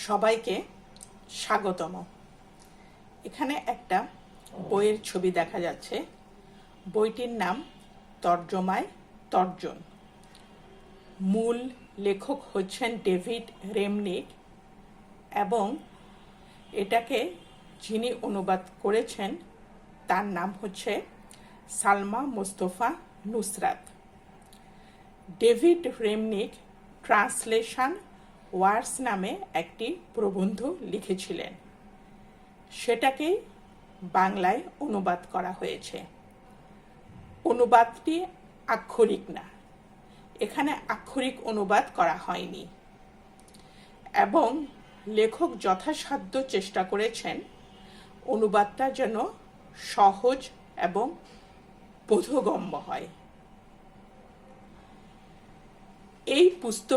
সবাইকে স্বাগতম। এখানে একটা বইয়ের ছবি দেখা যাচ্ছে। বইটির নাম তর্জমায় তর্জন। মূল লেখক হচ্ছেন ডেভিড রেমনিক এবং এটাকে যিনি অনুবাদ করেছেন তার নাম হচ্ছে সালমা মোস্তফা নুসরাত। ডেভিড রেমনিক ট্রান্সলেশন ওয়ার্ডস নামে একটি প্রবন্ধ লিখেছিলেন, সেটাকেই বাংলায় অনুবাদ করা হয়েছে। অনুবাদটি আক্ষরিক না, এখানে আক্ষরিক অনুবাদ করা হয়নি এবং লেখক যথাসাধ্য চেষ্টা করেছেন অনুবাদটা যেন সহজ এবং বোধগম্য হয়। এই পুস্তক